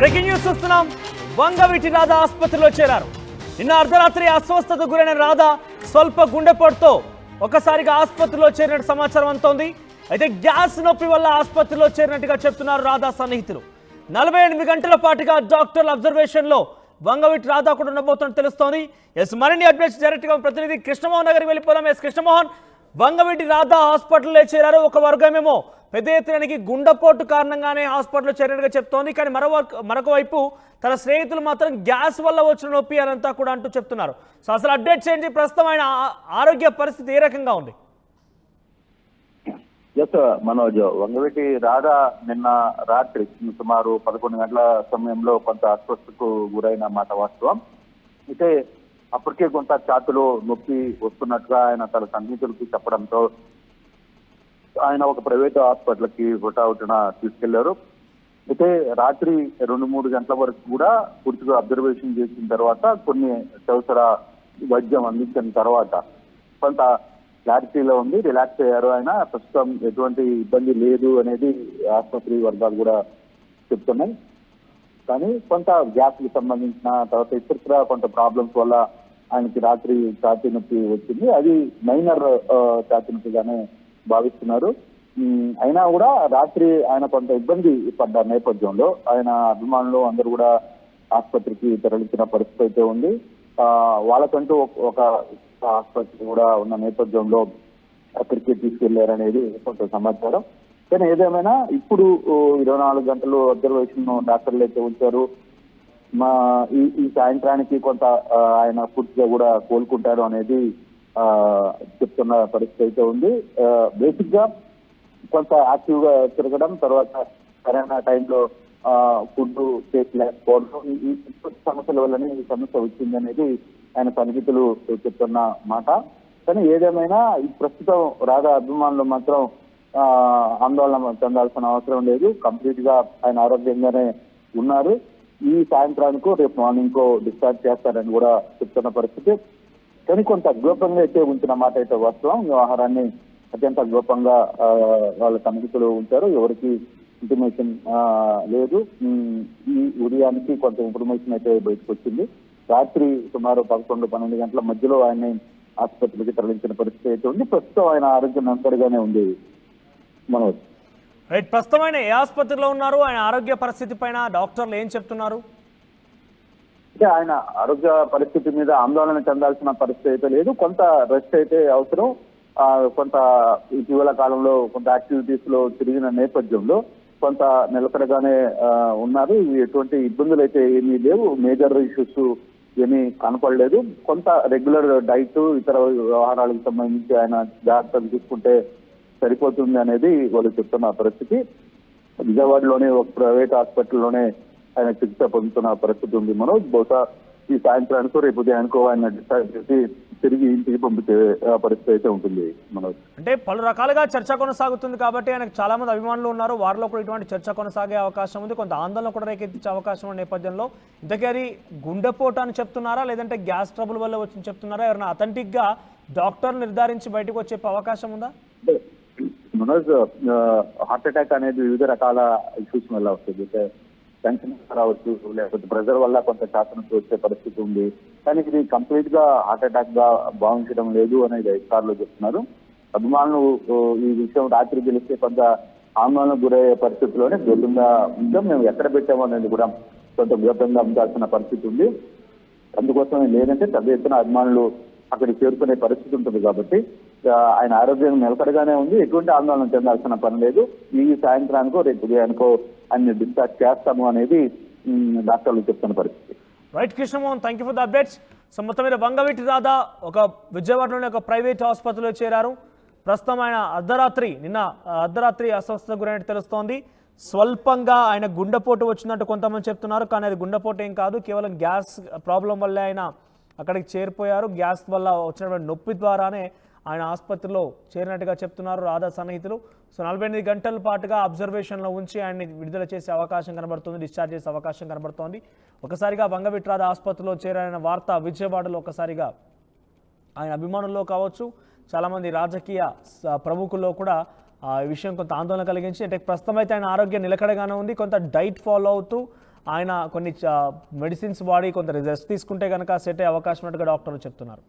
Breaking news చూస్తున్నాం. వంగవీటి రాధా ఆసుపత్రిలో చేరారు. నిన్న అర్ధరాత్రి అస్వస్థతకు గురైన రాధా స్వల్ప గుండెపోటుతో ఒకసారిగా ఆసుపత్రిలో చేరినట్టు సమాచారం అందుతోంది. అయితే గ్యాస్ నొప్పి వల్ల ఆసుపత్రిలో చేరినట్టుగా చెప్తున్నారు రాధా సన్నిహితులు. 48 గంటల పాటుగా డాక్టర్ల అబ్జర్వేషన్ లో వంగవీటి రాధా కూడా ఉండబోతున్నట్టు తెలుస్తోంది. మరిన్ని అప్డేట్స్ డైరెక్ట్ గా ప్రతినిధి కృష్ణమోహన్ నగర్కి వెళ్ళిపోదాం. కృష్ణమోహన్, వంగవీటి రాధా హాస్పిటల్లో చేరారు. ఒక వర్గమేమో పెద్ద ఎత్తునకి గుండెపోటు కారణంగానే హాస్పిటల్లో చేరినట్టుగా చెప్తోంది. కానీ మరొక వైపు తన స్నేహితులు మాత్రం గ్యాస్ వల్ల వచ్చిన నొప్పి అనంతా కూడా అంటూ చెప్తున్నారు. సో అసలు అప్డేట్స్ ఏంటి? ప్రస్తుతం ఆయన ఆరోగ్య పరిస్థితి ఏ రకంగా ఉంది? ఎస్ మనోజ్, వంగవీటి రాధా నిన్న రాత్రి సుమారు 11 గంటల సమయంలో కొంత అస్వస్థతకు గురైన మాట వాస్తవం. అయితే అప్పటికే కొంత ఛాతిలో నొప్పి వస్తున్నట్టుగా ఆయన తన సన్నిహితులకి చెప్పడంతో ఆయన ఒక ప్రైవేట్ హాస్పిటల్కి హుటాహుటిన తీసుకెళ్లారు. అయితే రాత్రి 2-3 గంటల వరకు కూడా పూర్తిగా అబ్జర్వేషన్ చేసిన తర్వాత కొన్ని అత్యవసర వైద్యం అందించిన తర్వాత కొంత క్లారిటీలో ఉంది, రిలాక్స్ అయ్యారు. ఆయన ప్రస్తుతం ఎటువంటి ఇబ్బంది లేదు అనేది ఆసుపత్రి వర్గాలు కూడా చెప్తున్నాయి. కానీ కొంత గ్యాస్ కి సంబంధించిన తర్వాత ఇతర కొంత ప్రాబ్లమ్స్ వల్ల ఆయనకి రాత్రి ఛాతీ నొప్పి వచ్చింది. అది మైనర్ ఛాతీ నొప్పిగానే భావిస్తున్నారు. అయినా కూడా రాత్రి ఆయన కొంత ఇబ్బంది పడ్డ నేపథ్యంలో ఆయన అభిమానులు అందరూ కూడా ఆసుపత్రికి తరలించిన పరిస్థితి అయితే ఉంది. వాళ్ళకంటూ ఒక ఆసుపత్రి కూడా ఉన్న నేపథ్యంలో అక్కడికి తీసుకెళ్లారనేది కొంత సమాచారం. కానీ ఏదేమైనా ఇప్పుడు 24 గంటలు అబ్జర్వేషన్ డాక్టర్లు అయితే ఉంచారు. ఈ సాయంత్రానికి కొంత ఆయన పూర్తిగా కూడా కోలుకుంటారు అనేది చెప్తున్న పరిస్థితి అయితే ఉంది. బేసిక్ గా కొంత యాక్టివ్ గా తిరగడం, తర్వాత సరైన టైంలో ఫుడ్ లేకపోవడం, ఈ సమస్యల వల్లనే ఈ సమస్య వచ్చింది అనేది ఆయన సన్నిహితులు చెప్తున్న మాట. కానీ ఏదేమైనా ఈ ప్రస్తుతం రాధా అభిమానులు మాత్రం ఆందోళన చెందాల్సిన అవసరం లేదు. కంప్లీట్ గా ఆయన ఆరోగ్యంగానే ఉన్నారు. ఈ సాయంత్రానికో రేపు మార్నింగ్ డిశ్చార్జ్ చేస్తారని కూడా చెప్తున్న పరిస్థితి. కానీ కొంత గోప్యంగా అయితే ఉంచిన మాట అయితే వాస్తవం. వ్యవహారాన్ని అత్యంత గోప్యంగా వాళ్ళ సన్నిహితులు ఉంచారు. ఎవరికి ఇంటిమేషన్ లేదు. ఈ ఉదయానికి కొంత ఇన్ఫర్మేషన్ అయితే బయటకు వచ్చింది. రాత్రి సుమారు 11-12 గంటల మధ్యలో ఆయన్ని ఆసుపత్రికి తరలించిన పరిస్థితి అయితే ఉంది. ప్రస్తుతం ఆయన ఆరోగ్యం అంతటిగానే ఉంది. మనోజ్, రైట్, ప్రస్తుతం ఆయన ఏ ఆసుపత్రిలో ఉన్నారు? ఆయన ఆరోగ్య పరిస్థితి పైన డాక్టర్లు ఏం చెప్తున్నారు? అంటే ఆయన ఆరోగ్య పరిస్థితి మీద ఆందోళన చెందాల్సిన పరిస్థితి అయితే లేదు. కొంత రెస్ట్ అయితే అవసరం. కొంత ఇటీవల కాలంలో కొంత యాక్టివిటీస్ లో తిరిగిన నేపథ్యంలో కొంత నిలకడగానే ఉన్నారు. ఎటువంటి ఇబ్బందులు అయితే ఏమీ లేవు. మేజర్ ఇష్యూస్ ఏమీ కనపడలేదు. కొంత రెగ్యులర్ డైట్, ఇతర వ్యవహారాలకు సంబంధించి ఆయన జాగ్రత్తలు తీసుకుంటే సరిపోతుంది అనేది వాళ్ళు చెప్తున్న పరిస్థితి. విజయవాడలోనే ఒక ప్రైవేట్ హాస్పిటల్లోనే ఆయన చికిత్స పొందుతున్న పరిస్థితి ఉంది. మనోజ్, బహుశా ఈ సాయంత్రానికో రేపు ఉదయానికో ఆయన డిశ్చార్జ్ చేసి తిరిగి ఇంటికి పంపించే పరిస్థితి అయితే ఉంటుంది. మనోజ్, అంటే పలు రకాలుగా చర్చ కొనసాగుతుంది కాబట్టి ఆయనకు చాలా మంది అభిమానులు ఉన్నారు. వారిలో కూడా ఇటువంటి చర్చ కొనసాగే అవకాశం ఉంది. కొంత ఆందోళన కూడా రేకెత్తించే అవకాశం ఉన్న నేపథ్యంలో ఇంతకీ అది గుండెపోటు అని చెప్తున్నారా, లేదంటే గ్యాస్ ట్రబుల్ వల్ల వచ్చి చెప్తున్నారా? ఎవరైనా అథెంటిక్ గా డాక్టర్ నిర్ధారించి బయటకు వచ్చే అవకాశం ఉందా? మనోజ్, హార్ట్ అటాక్ అనేది వివిధ రకాల ఇష్యూస్ వల్ల వస్తుంది. టెన్షన్ రావచ్చు, లేకపోతే ప్రెజర్ వల్ల కొంత శాసనకు వచ్చే పరిస్థితి ఉంది. కానీ ఇది కంప్లీట్ గా హార్ట్ అటాక్ గా భావించడం లేదు అనేది అధికారులు చెప్తున్నారు. అభిమానులు ఈ విషయం రాత్రి తెలిస్తే కొంత ఆందోళనకు గురయ్యే పరిస్థితిలోనే గోప్యంగా ఉంచాం. మేము ఎక్కడ పెట్టామో అనేది కూడా కొంత గోప్యంగా ఉంచాల్సిన పరిస్థితి ఉంది. అందుకోసమే లేదంటే పెద్ద ఎత్తున అభిమానులు అక్కడికి చేరుకునే పరిస్థితి ఉంటుంది. కాబట్టి ఆయన ఆరోగ్యం నిలకడగానే ఉంది. ఎటువంటి ఆందోళన చెందాల్సిన పని లేదు. ఈ సాయంత్రానికో రేపు ఉదయానికో ఆయన డిశ్చార్జ్ చేస్తాము అనేది డాక్టర్లు చెప్తున్న పరిస్థితి. Right Krishnamohan, thank you for the updates. So మొత్తం మీద వంగవీటి రాధా ఒక విజయవాడలోని ఒక ప్రైవేట్ ఆసుపత్రిలో చేరారు. ప్రస్తుతం ఆయన నిన్న అర్ధరాత్రి అస్వస్థతకు గురైనట్టు తెలుస్తోంది. స్వల్పంగా ఆయన గుండెపోటు వచ్చినట్టు కొంతమంది చెప్తున్నారు. కానీ అది గుండెపోటు ఏం కాదు, కేవలం గ్యాస్ ప్రాబ్లం వల్లే ఆయన అక్కడికి చేరిపోయారు. గ్యాస్ వల్ల వచ్చినటువంటి నొప్పి ద్వారానే ఆయన ఆసుపత్రిలో చేరినట్టుగా చెప్తున్నారు రాధా సన్నిహితులు. సో 48 గంటల పాటుగా అబ్జర్వేషన్లో ఉంచి ఆయన్ని విడుదల చేసే అవకాశం కనబడుతుంది, డిశ్చార్జ్ చేసే అవకాశం కనబడుతోంది. ఒకసారిగా వంగవీటి రాధా ఆసుపత్రిలో చేరిన వార్త విజయవాడలో ఒకసారిగా ఆయన అభిమానుల్లో కావచ్చు, చాలామంది రాజకీయ ప్రముఖుల్లో కూడా ఈ విషయం కొంత ఆందోళన కలిగించి, అంటే ప్రస్తుతం అయితే ఆయన ఆరోగ్యం నిలకడగానే ఉంది. కొంత డైట్ ఫాలో అవుతూ ఆయన కొన్ని మెడిసిన్స్ వాడి కొంత రెస్ట్ తీసుకుంటే కనుక సెట్ అయ్యే అవకాశం ఉన్నట్టుగా డాక్టర్లు చెప్తున్నారు.